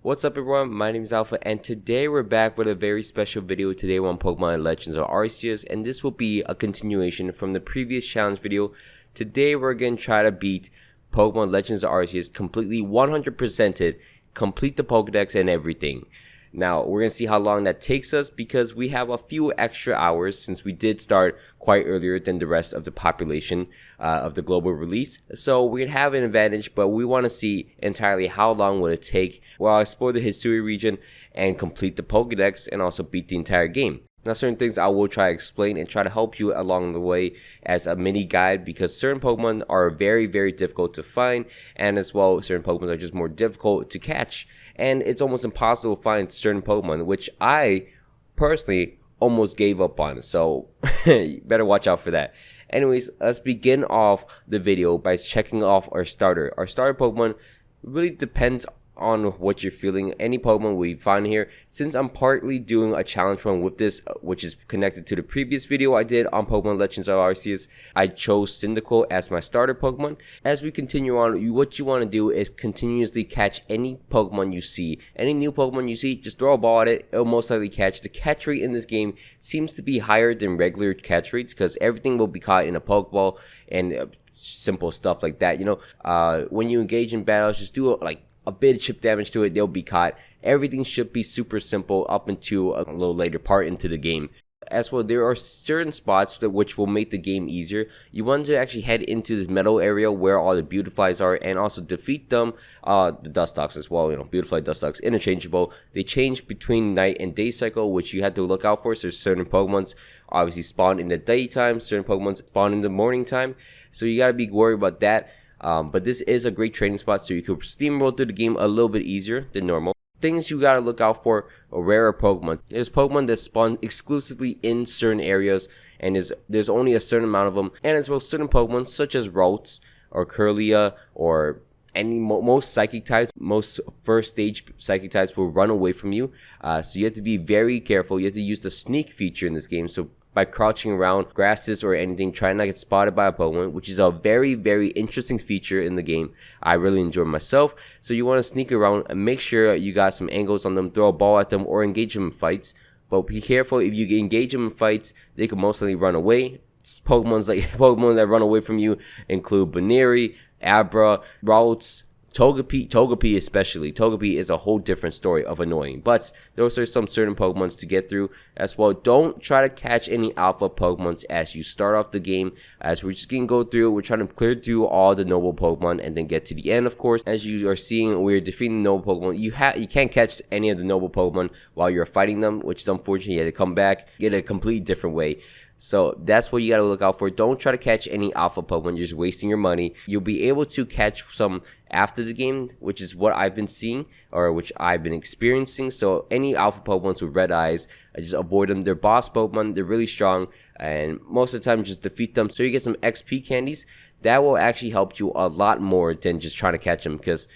What's up everyone, my name is Alpha and today we're back with a very special video. Today we're on Pokemon Legends of Arceus and this will be a continuation from the previous challenge video. Today we're going to try to beat Pokemon Legends of Arceus completely 100%ed, complete the Pokedex and everything. Now we're going to see how long that takes us because we have a few extra hours since we did start quite earlier than the rest of the population of the global release. So we have an advantage, but we want to see entirely how long will it take while I explore the history region and complete the Pokedex and also beat the entire game. Now certain things I will try to explain and try to help you along the way as a mini guide because certain Pokemon are very difficult to find, and as well certain Pokemon are just more difficult to catch, and it's almost impossible to find certain Pokemon, which I personally almost gave up on, so you better watch out for that. Anyways, let's begin off the video by checking off our starter. Our starter Pokemon really depends on what you're feeling. Any Pokemon we find here, since I'm partly doing a challenge run with this, which is connected to the previous video I did on Pokemon Legends of Arceus, I chose Cyndaquil as my starter Pokemon. As we continue on, what you want to do is continuously catch any Pokemon you see. Any new Pokemon you see, just throw a ball at it, it'll most likely catch. The catch rate in this game seems to be higher than regular catch rates because everything will be caught in a Pokeball and simple stuff like that. You know, when you engage in battles, just do like a bit of chip damage to it, they'll be caught. Everything should be super simple up until a little later part into the game. As well, there are certain spots which will make the game easier. You want to actually head into this meadow area where all the Beautiflies are and also defeat them. The Dustox as well, you know, Beautifly, Dustox, interchangeable. They change between night and day cycle, which you have to look out for. So certain Pokemons obviously spawn in the daytime, certain Pokemons spawn in the morning time. So you gotta be worried about that. But this is a great training spot, so you could steamroll through the game a little bit easier than normal. Things you gotta look out for: a rarer Pokemon. There's Pokemon that spawn exclusively in certain areas, and there's only a certain amount of them. And as well, certain Pokemon such as Ralts or Curlia or most psychic types, most first stage psychic types will run away from you. So you have to be very careful. You have to use the sneak feature in this game. So by crouching around grasses or anything, try not to get spotted by a Pokemon, which is a very interesting feature in the game. I really enjoy myself. So you want to sneak around and make sure you got some angles on them, throw a ball at them, or engage them in fights. But be careful, if you engage them in fights, they can mostly run away. Pokemon that run away from you include Baneri, Abra, Ralts, Togepi especially. Togepi is a whole different story of annoying, but those are some certain Pokemons to get through as well. Don't try to catch any alpha Pokemons as you start off the game, as we're just gonna go through. We're trying to clear through all the noble Pokemon and then get to the end. Of course, as you are seeing, we're defeating the noble Pokemon. You can't catch any of the noble Pokemon while you're fighting them, which is unfortunate. You had to come back, get a completely different way. So that's what you gotta look out for. Don't try to catch any alpha Pokemon, you're just wasting your money. You'll be able to catch some after the game, which is what I've been seeing, or which I've been experiencing. So any alpha Pokemons with red eyes, I just avoid them. They're boss Pokemon, they're really strong, and most of the time just defeat them so you get some XP candies. That will actually help you a lot more than just trying to catch them, because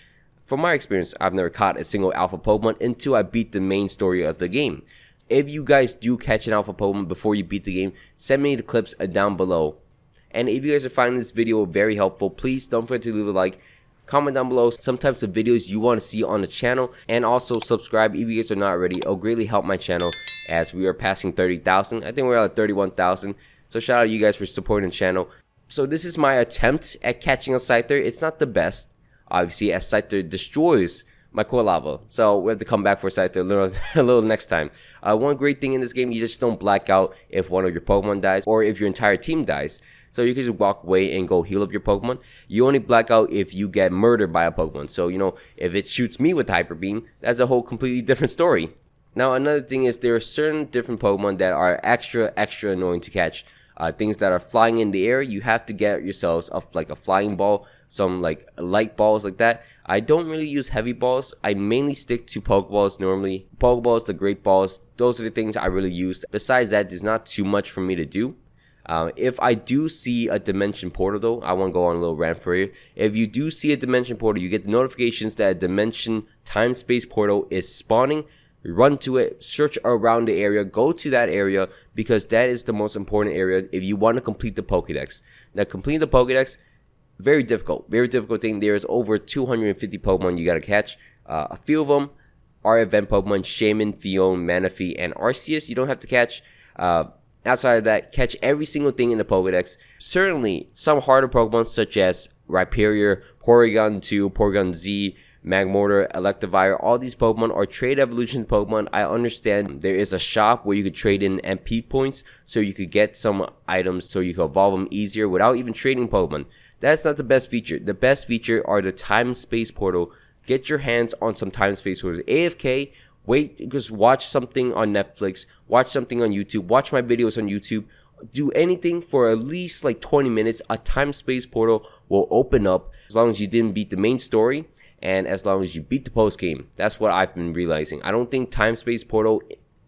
from my experience, I've never caught a single alpha Pokemon until I beat the main story of the game. If you guys do catch an alpha Pokemon before you beat the game, send me the clips down below. And if you guys are finding this video very helpful, please don't forget to leave a like, comment down below some types of videos you want to see on the channel, and also subscribe if you guys are not already. It'll greatly help my channel as we are passing 30,000. I think we're at 31,000. So shout out to you guys for supporting the channel. So this is my attempt at catching a Scyther. It's not the best, obviously, as Scyther destroys my Quilava, so we have to come back for Scyther a little next time. One great thing in this game, you just don't black out if one of your Pokemon dies or if your entire team dies. So you can just walk away and go heal up your Pokemon. You only black out if you get murdered by a Pokemon. So, you know, if it shoots me with Hyper Beam, that's a whole completely different story. Now, another thing is there are certain different Pokemon that are extra annoying to catch. Things that are flying in the air, you have to get yourselves like a flying ball, some like light balls like that. I don't really use heavy balls. I mainly stick to Pokeballs normally. Pokeballs, the Great Balls, those are the things I really use. Besides that, there's not too much for me to do. If I do see a dimension portal though, I want to go on a little rant for you. If you do see a dimension portal, you get the notifications that a dimension time-space portal is spawning. Run to it, search around the area, go to that area, because that is the most important area if you want to complete the Pokedex. Now, completing the Pokedex, very difficult thing. There's over 250 Pokemon you gotta catch. A few of them our event Pokemon, Shaman, Fion, Manaphy, and Arceus. You don't have to catch. Outside of that, catch every single thing in the Pokedex. Certainly, some harder Pokemon such as Rhyperior, Porygon 2, Porygon Z, Magmortar, Electivire, all these Pokemon are trade evolution Pokemon. I understand there is a shop where you could trade in MP points so you could get some items so you can evolve them easier without even trading Pokemon. That's not the best feature. The best feature are the time space portal. Get your hands on some time space portals. AFK, wait, just watch something on Netflix, watch something on YouTube, watch my videos on YouTube. Do anything for at least like 20 minutes. A time space portal will open up as long as you didn't beat the main story. And as long as you beat the post game. That's what I've been realizing. I don't think time space portal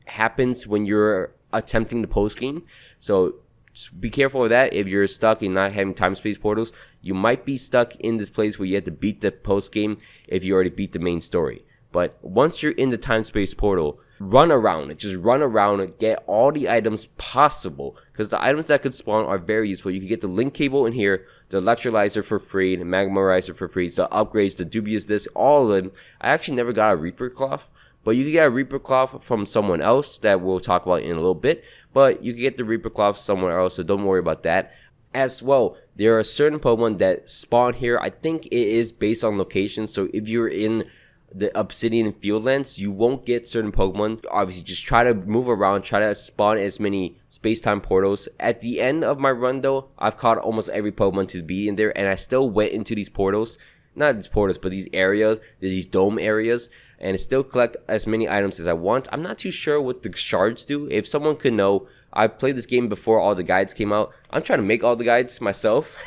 happens when you're attempting the post game. So just be careful of that. If you're stuck in not having time space portals, you might be stuck in this place where you have to beat the post game if you already beat the main story. But once you're in the time space portal, run around. Just run around and get all the items possible. Because the items that could spawn are very useful. You can get the link cable in here, the electrolyzer for free, the magmarizer for free, the upgrades, the dubious disc, all of them. I actually never got a Reaper Cloth. But you can get a Reaper Cloth from someone else that we'll talk about in a little bit. But you can get the Reaper Cloth somewhere else, so don't worry about that. As well, there are certain Pokemon that spawn here. I think it is based on location. So if you're in the Obsidian Fieldlands, you won't get certain Pokemon. Obviously, just try to move around, try to spawn as many space-time portals. At the end of my run, though, I've caught almost every Pokemon to be in there, and I still went into these portals. Not these portals, but these areas, these dome areas, and still collect as many items as I want. I'm not too sure what the shards do. If someone could know, I played this game before all the guides came out. I'm trying to make all the guides myself,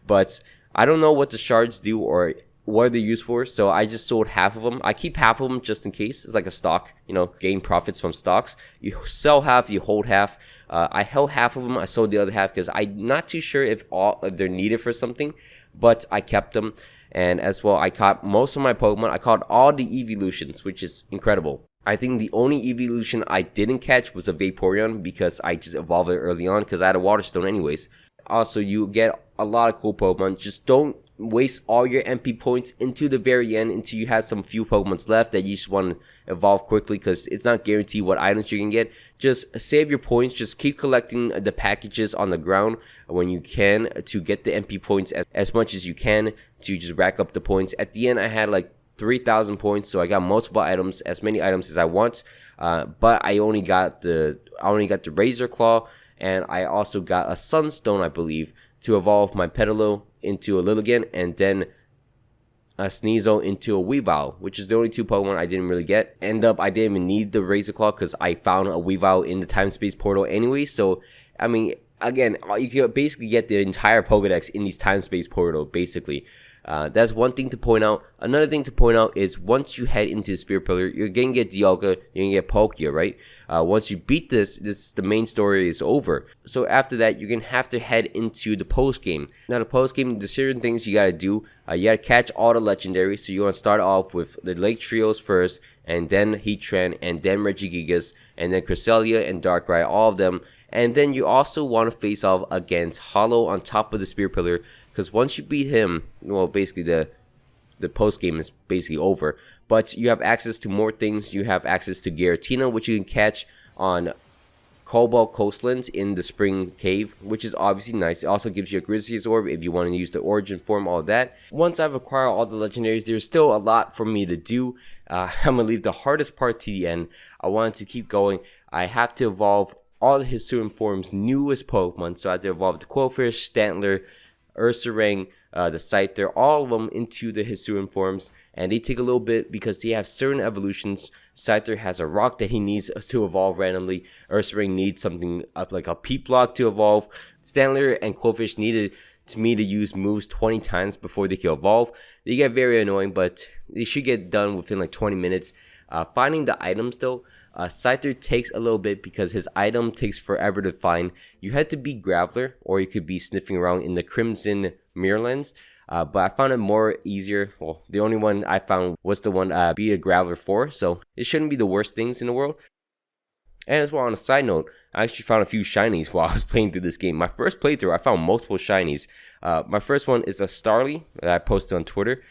but I don't know what the shards do or what they're used for, so I just sold half of them. I keep half of them just in case. It's like a stock, you know, gain profits from stocks. You sell half, you hold half. I held half of them. I sold the other half because I'm not too sure if they're needed for something, but I kept them. And as well, I caught most of my Pokemon. I caught all the evolutions, which is incredible. I think the only evolution I didn't catch was a Vaporeon because I just evolved it early on because I had a Water Stone anyways. Also, you get a lot of cool Pokemon. Just don't waste all your MP points into the very end until you have some few Pokemons left that you just want to evolve quickly because it's not guaranteed what items you can get. Just save your points. Just keep collecting the packages on the ground when you can to get the MP points as much as you can to just rack up the points. At the end, I had like 3,000 points, so I got multiple items, as many items as I want. But I only got the Razor Claw, and I also got a Sunstone, I believe, to evolve my Petalil into a Lilligant, and then a Sneasel into a Weavile, which is the only two Pokemon I didn't really get. I didn't even need the Razor Claw because I found a Weavile in the time space portal anyway. So, I mean, again, you can basically get the entire Pokedex in these time space portal, basically. That's one thing to point out. Another thing to point out is once you head into the Spirit Pillar, you're gonna get dialga, you're gonna get palkia, right? Once you beat this, the main story is over. So after that, you're gonna have to head into the post game. Now the post game, there's certain things you gotta do. You gotta catch all the legendaries. So you wanna start off with the Lake Trios first, and then Heatran, and then Regigigas, and then Cresselia and Darkrai, all of them. And then you also want to face off against Hollow on top of the Spirit Pillar. Because once you beat him, well, basically the post game is basically over. But you have access to more things. You have access to Giratina, which you can catch on Cobalt Coastlands in the Spring Cave, which is obviously nice. It also gives you a Grizzly's Orb if you want to use the Origin form, all that. Once I've acquired all the legendaries, there's still a lot for me to do. I'm going to leave the hardest part to the end. I wanted to keep going. I have to evolve all the Hisuian forms' newest Pokemon. So I have to evolve the Quillfish, Stantler, Ursaring, the Scyther, all of them into the Hisuian forms, and they take a little bit because they have certain evolutions. Scyther has a rock that he needs to evolve randomly. Ursaring needs something up like a Peat Block to evolve. Stantler and Quillfish needed me to use moves 20 times before they can evolve. They get very annoying, but they should get done within like 20 minutes. Finding the items though, Scyther takes a little bit because his item takes forever to find. You had to be Graveler, or you could be sniffing around in the Crimson Mirrorlands. But I found it more easier. Well, the only one I found was the one be a Graveler for, so it shouldn't be the worst things in the world. And as well, on a side note, I actually found a few shinies while I was playing through this game. My first playthrough, I found multiple shinies. My first one is a Starly that I posted on Twitter.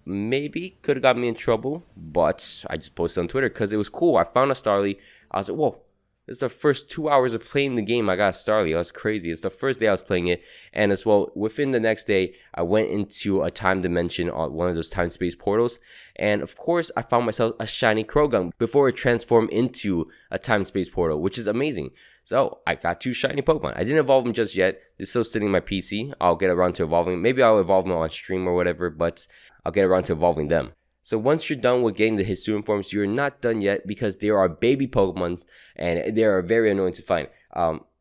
maybe could have got me in trouble, but I just posted on Twitter because it was cool. I found a Starly. I was like, whoa, this is the first 2 hours of playing the game. I got a Starly. That's crazy. It's the first day I was playing it. And as well, within the next day, I went into a time dimension on one of those time space portals. And of course, I found myself a shiny Croagunk before it transformed into a time space portal, which is amazing. So I got 2 shiny Pokemon. I didn't evolve them just yet. They're still sitting in my PC. I'll get around to evolving. Maybe I'll evolve them on stream or whatever, but I'll get around to evolving them. So once you're done with getting the Hisuian forms, you're not done yet because there are baby Pokemon and they are very annoying to find.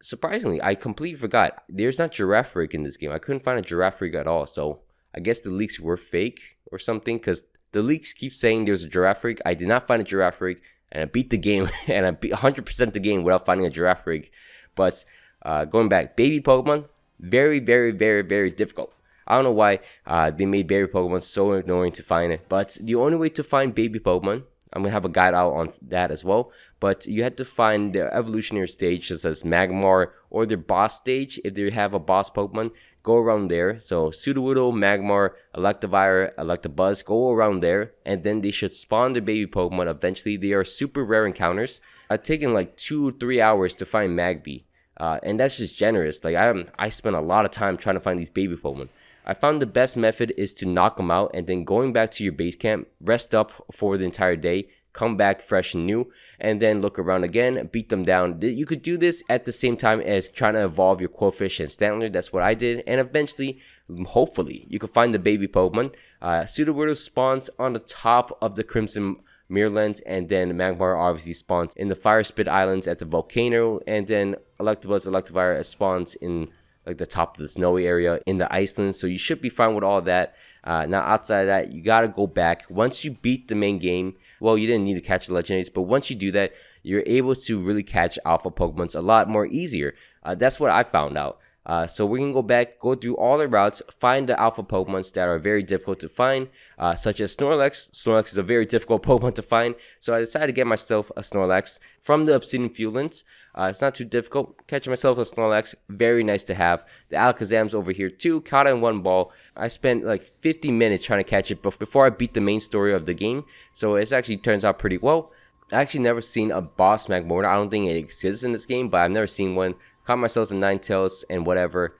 Surprisingly, I completely forgot. There's not Girafarig in this game. I couldn't find a Girafarig at all. So I guess the leaks were fake or something because the leaks keep saying there's a Girafarig. I did not find a Girafarig and I beat the game and I beat 100% the game without finding a Girafarig. But going back, baby Pokemon, very, very, very, very difficult. I don't know why they made baby Pokemon so annoying to find it, but the only way to find baby Pokemon, I'm gonna have a guide out on that as well. But you had to find their evolutionary stage, such as Magmar, or their boss stage. If they have a boss Pokemon, go around there. So Sudowoodo, Magmar, Electivire, Electabuzz, go around there, and then they should spawn their baby Pokemon. Eventually, they are super rare encounters. It's taken like 2-3 hours to find Magby, and that's just generous. Like I spent a lot of time trying to find these baby Pokemon. I found the best method is to knock them out and then going back to your base camp, rest up for the entire day, come back fresh and new, and then look around again, beat them down. You could do this at the same time as trying to evolve your Quillfish and Stantler. That's what I did, and eventually, hopefully, you can find the baby Pokemon. Sudowoodo spawns on the top of the Crimson Mirrorlands, and then Magmar obviously spawns in the Fire Spit Islands at the volcano, and then Electabuzz, Electivire spawns in like the top of the snowy area in the Iceland. So you should be fine with all that. Now outside of that, you gotta go back once you beat the main game. Well, you didn't need to catch the legendaries, but once you do that, you're able to really catch alpha Pokemons a lot more easier. That's what I found out. So we can go back, go through all the routes, find the alpha Pokemons that are very difficult to find, such as Snorlax. Snorlax is a very difficult Pokemon to find, so I decided to get myself a Snorlax from the Obsidian Fieldlands. It's not too difficult. Catching myself a Snorlax, very nice to have. The Alakazam's over here too, caught in one ball. I spent like 50 minutes trying to catch it before I beat the main story of the game, so it actually turns out pretty well. I actually never seen a boss Magmortar. I don't think it exists in this game, but I've never seen one. Caught myself in Ninetales and whatever.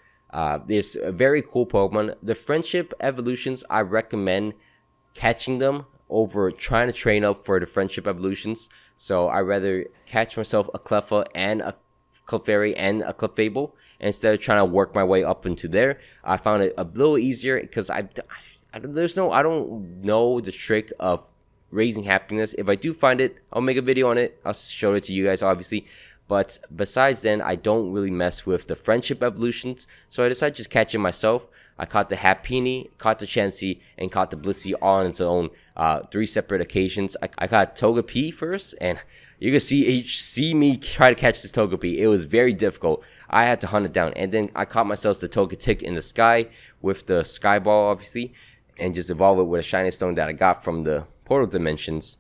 There's a very cool Pokemon. The friendship evolutions, I recommend catching them over trying to train up for the friendship evolutions. So I rather catch myself a Cleffa and a Clefairy and a Clefable instead of trying to work my way up into there. I found it a little easier because I don't know the trick of raising happiness. If I do find it, I'll make a video on it. I'll show it to you guys, obviously. But besides then, I don't really mess with the friendship evolutions. So I decided just catch it myself. I caught the Happiny, caught the Chansey, and caught the Blissey all on its own 3 separate occasions. I caught Togepi first, and you can see me try to catch this Togepi. It was very difficult. I had to hunt it down. And then I caught myself the Togetic in the sky with the Sky Ball, obviously, and just evolve it with a Shiny Stone that I got from the Portal Dimensions.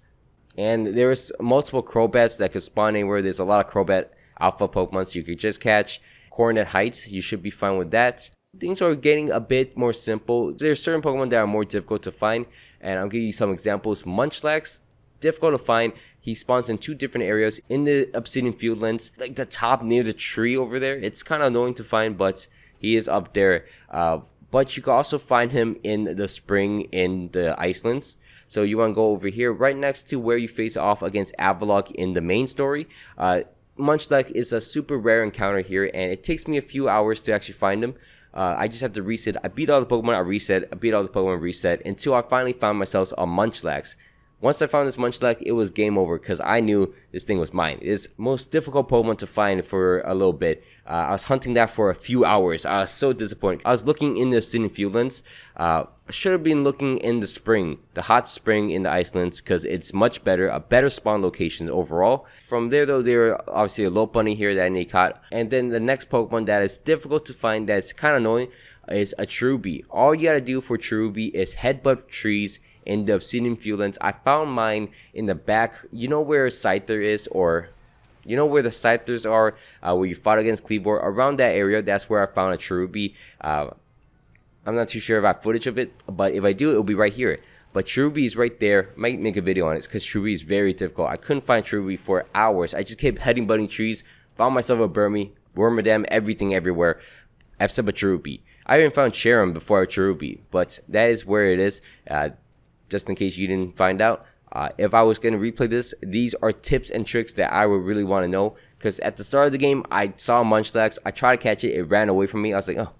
And there's multiple Crobats that could spawn anywhere. There's a lot of Crobat alpha Pokemon so you could just catch. Coronet Heights, you should be fine with that. Things are getting a bit more simple. There's certain Pokemon that are more difficult to find, and I'll give you some examples. Munchlax, difficult to find. He spawns in 2 different areas in the Obsidian Fieldlands, like the top near the tree over there. It's kind of annoying to find, but he is up there. But you can also find him in the spring in the Icelands. So you want to go over here, right next to where you face off against Avalok in the main story. Munchlax is a super rare encounter here, and it takes me a few hours to actually find him. I just have to reset. I beat all the Pokemon, I reset. I beat all the Pokemon, reset, until I finally found myself a Munchlax. Once I found this Munchlax, it was game over because I knew this thing was mine. It's the most difficult Pokemon to find for a little bit. I was hunting that for a few hours. I was so disappointed. I was looking in the Obsidian Fieldlands. I should have been looking in the spring, the hot spring in the Icelands, because it's much better, a better spawn location overall. From there though, there are obviously a Lopunny here that I need caught. And then the next Pokemon that is difficult to find, that's kind of annoying, is a Cherubi. All you gotta do for Cherubi is headbutt trees in the Obsidian Fieldlands. I found mine in the back. You know where Scyther is, or you know where the Scythers are, where you fought against Cleavor? Around that area, that's where I found a Cherubi. I'm not too sure if I have footage of it, but if I do, it'll be right here. But Cherubi is right there. Might make a video on it because Cherubi is very difficult. I couldn't find Cherubi for hours. I just kept headbutting trees. Found myself a Burmy, Wormadam, everything everywhere, except a Cherubi. I even found Cherum before a Cherubi, but that is where it is. Just in case you didn't find out, if I was going to replay this, these are tips and tricks that I would really want to know. Because at the start of the game, I saw Munchlax. I tried to catch it. It ran away from me. I was like, oh,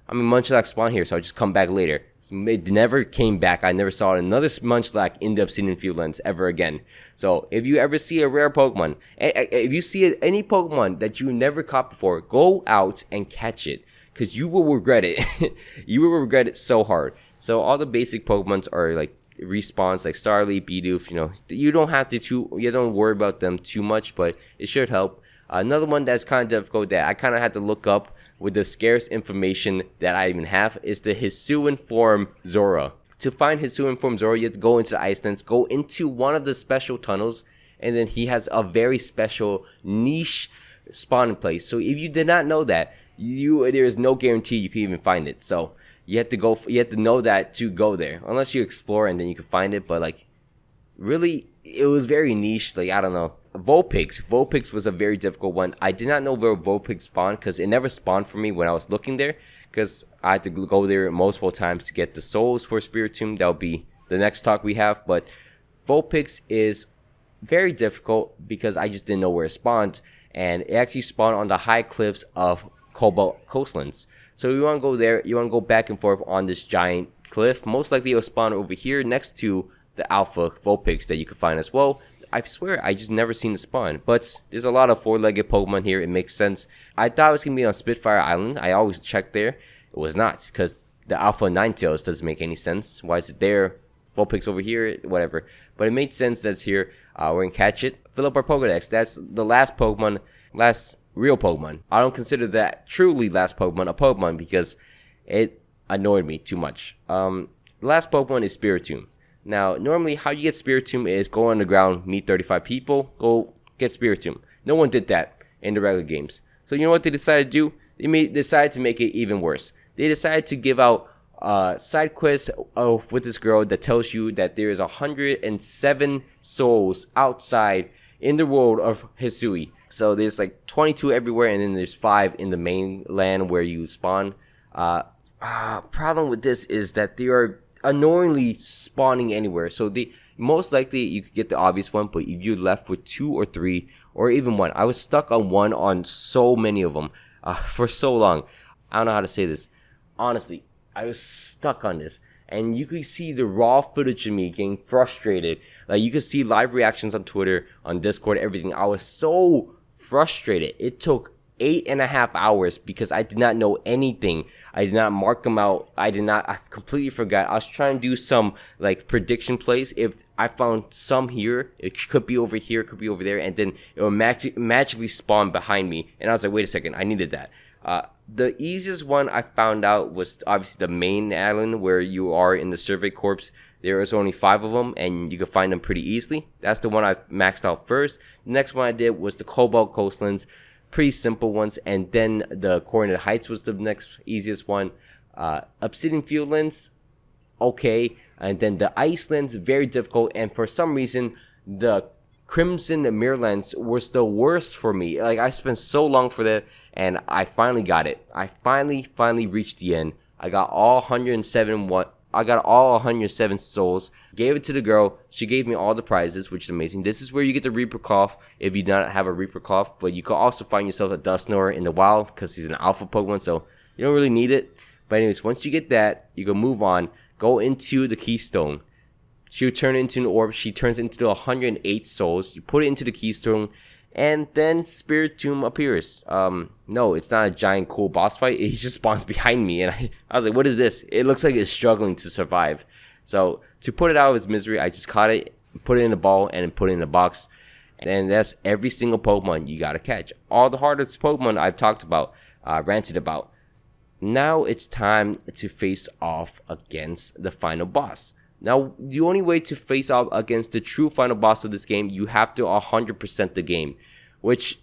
I mean, Munchlax spawned here, so I'll just come back later. So it never came back. I never saw another Munchlax in the Obsidian Fieldlands ever again. So if you ever see a rare Pokemon, if you see any Pokemon that you never caught before, go out and catch it. Because you will regret it. You will regret it so hard. So all the basic Pokemons are like respawns, like Starly, Bidoof. You know, you don't worry about them too much, but it should help. Another one that's kind of difficult that I kind of had to look up with the scarce information that I even have is the Hisuian form Zora. To find Hisuian form Zora, you have to go into the Icelands, go into one of the special tunnels, and then he has a very special niche spawning place. So if you did not know that, there is no guarantee you can even find it. So you have to know that to go there, unless you explore and then you can find it. But like, really, it was very niche. Like, I don't know. Vulpix was a very difficult one. I did not know where Vulpix spawned because it never spawned for me when I was looking there, because I had to go there multiple times to get the souls for Spiritomb. That'll be the next talk we have. But Vulpix is very difficult because I just didn't know where it spawned, and it actually spawned on the high cliffs of Cobalt Coastlands. So you want to go there, you want to go back and forth on this giant cliff. Most likely it'll spawn over here next to the Alpha Vulpix that you can find as well. I swear I just never seen it spawn, but there's a lot of four-legged Pokemon here. It makes sense. I thought it was gonna be on Spitfire Island. I always checked there. It was not, because the Alpha Ninetales doesn't make any sense. Why is it there? Vulpix over here, whatever. But it made sense that's here. We're gonna catch it. Fill up our Pokedex. That's the last Pokemon, last real Pokemon. I don't consider that truly last Pokemon a Pokemon because it annoyed me too much. The last Pokemon is Spiritomb. Now, normally how you get Spiritomb is go on the ground, meet 35 people, go get Spiritomb. No one did that in the regular games. So you know what they decided to do? They decided to make it even worse. They decided to give out side quests with this girl that tells you that there is 107 souls outside in the world of Hisui. So there's like 22 everywhere, and then there's 5 in the mainland where you spawn. Problem with this is that they are annoyingly spawning anywhere. So most likely you could get the obvious one, but if you're left with 2 or 3 or even 1, I was stuck on 1 on so many of them for so long. I don't know how to say this. Honestly, I was stuck on this, and you could see the raw footage of me getting frustrated. Like, you could see live reactions on Twitter, on Discord, everything. I was so frustrated. It took 8.5 hours because I did not know anything. I did not mark them out. I completely forgot. I was trying to do some like prediction plays. If I found some here, it could be over here, it could be over there, and then it will magically spawn behind me. And I was like, wait a second, I needed that. The easiest one I found out was obviously the main island where you are in the Survey Corps. There is only 5 of them, and you can find them pretty easily. That's the one I maxed out first. The next one I did was the Cobalt Coastlands. Pretty simple ones, and then the Coordinate Heights was the next easiest one. Obsidian Fieldlands, okay, and then the Icelands, very difficult, and for some reason the Crimson Mirrorlands was the worst for me. Like, I spent so long for that, and I finally got it. I finally reached the end. I got all 107 souls, gave it to the girl. She gave me all the prizes, which is amazing. This is where you get the Reaper Cloth if you do not have a Reaper Cloth, but you can also find yourself a Dusknoir in the wild because he's an alpha Pokemon, so you don't really need it. But anyways, once you get that, you can move on, go into the Keystone. She'll turn into an orb. She turns into the 108 souls. You put it into the Keystone, and then Spiritomb appears. No, it's not a giant cool boss fight. It just spawns behind me, and I was like, what is this? It looks like it's struggling to survive. So to put it out of its misery, I just caught it, put it in a ball, and put it in a box. And that's every single Pokemon you gotta catch. All the hardest Pokemon I've talked about, ranted about. Now it's time to face off against the final boss. Now, the only way to face off against the true final boss of this game, you have to 100% the game, which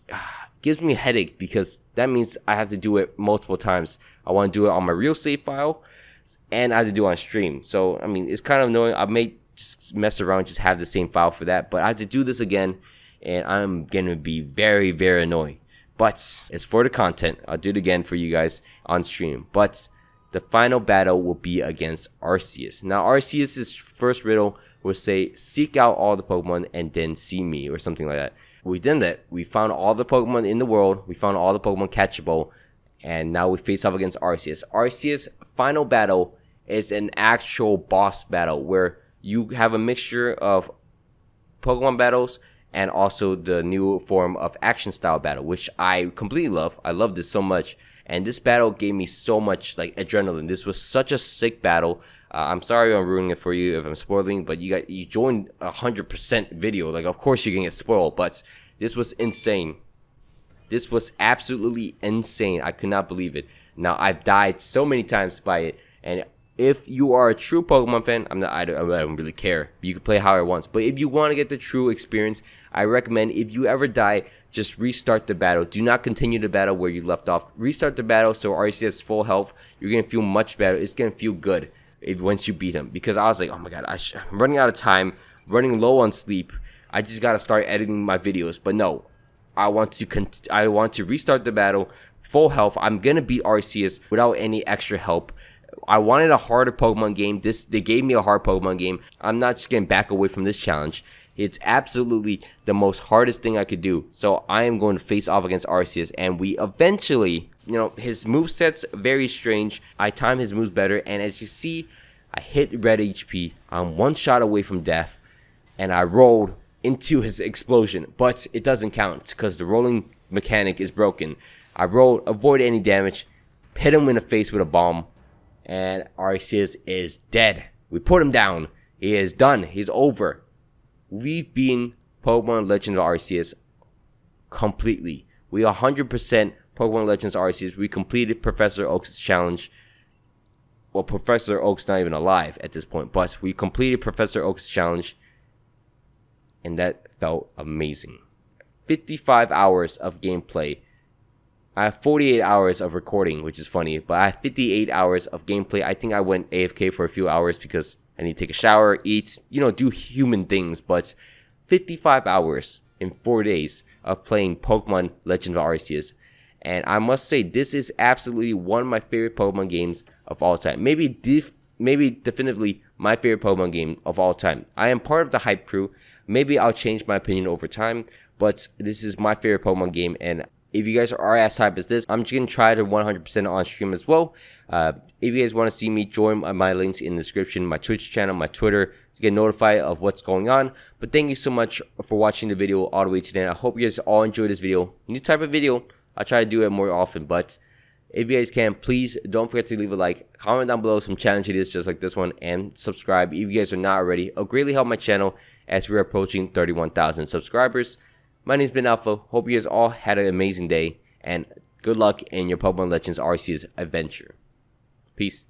gives me a headache because that means I have to do it multiple times. I want to do it on my real save file, and I have to do it on stream. So I mean, it's kind of annoying. I may just mess around, just have the same file for that, but I have to do this again, and I'm gonna be very, very annoying. But it's for the content. I'll do it again for you guys on stream. But the final battle will be against Arceus. Now, Arceus' first riddle will say, seek out all the Pokemon and then see me, or something like that. We did that. We found all the Pokemon in the world. We found all the Pokemon catchable. And now we face off against Arceus. Arceus' final battle is an actual boss battle where you have a mixture of Pokemon battles and also the new form of action style battle, which I completely love. I love this so much. And this battle gave me so much like adrenaline. This was such a sick battle. I'm sorry I'm ruining it for you if I'm spoiling, but you joined 100% video. Like, of course you're gonna get spoiled, but this was insane. This was absolutely insane. I could not believe it. Now, I've died so many times by it, and if you are a true Pokemon fan, I don't really care. You can play how I want. But if you want to get the true experience, I recommend if you ever die, just restart the battle. Do not continue the battle where you left off. Restart the battle so Arceus has full health. You're going to feel much better. It's going to feel good once you beat him. Because I was like, oh my god, I'm running out of time, running low on sleep. I just got to start editing my videos. But no, I want to restart the battle, full health. I'm going to beat Arceus without any extra help. I wanted a harder Pokemon game. They gave me a hard Pokemon game. I'm not just going to back away from this challenge. It's absolutely the most hardest thing I could do. So I am going to face off against Arceus, and we eventually, his moveset's very strange. I time his moves better, and as you see, I hit red HP. I'm one shot away from death, and I rolled into his explosion, but it doesn't count because the rolling mechanic is broken. I rolled, avoid any damage, hit him in the face with a bomb, and Arceus is dead. We put him down. He is done. He's over. We've beaten Pokemon Legends of Arceus completely. We 100% Pokemon Legends of Arceus. We completed Professor Oak's challenge. Well, Professor Oak's not even alive at this point, but we completed Professor Oak's challenge, and that felt amazing. 55 hours of gameplay. I have 48 hours of recording, which is funny, but I have 58 hours of gameplay. I think I went AFK for a few hours because I need to take a shower, eat, do human things, but 55 hours in 4 days of playing Pokemon Legends of Arceus. And I must say, this is absolutely one of my favorite Pokemon games of all time. Maybe definitively my favorite Pokemon game of all time. I am part of the hype crew. Maybe I'll change my opinion over time, but this is my favorite Pokemon game, and if you guys are as hype as this, I'm just going to try to 100% on stream as well. If you guys want to see me, join my links in the description, my Twitch channel, my Twitter, to get notified of what's going on. But thank you so much for watching the video all the way to the end. I hope you guys all enjoyed this video. New type of video. I'll try to do it more often. But if you guys can, please don't forget to leave a like. Comment down below some challenge ideas just like this one. And subscribe if you guys are not already. It'll greatly help my channel as we're approaching 31,000 subscribers. My name's been Alpha. Hope you guys all had an amazing day, and good luck in your Pokemon Legends Arceus adventure. Peace.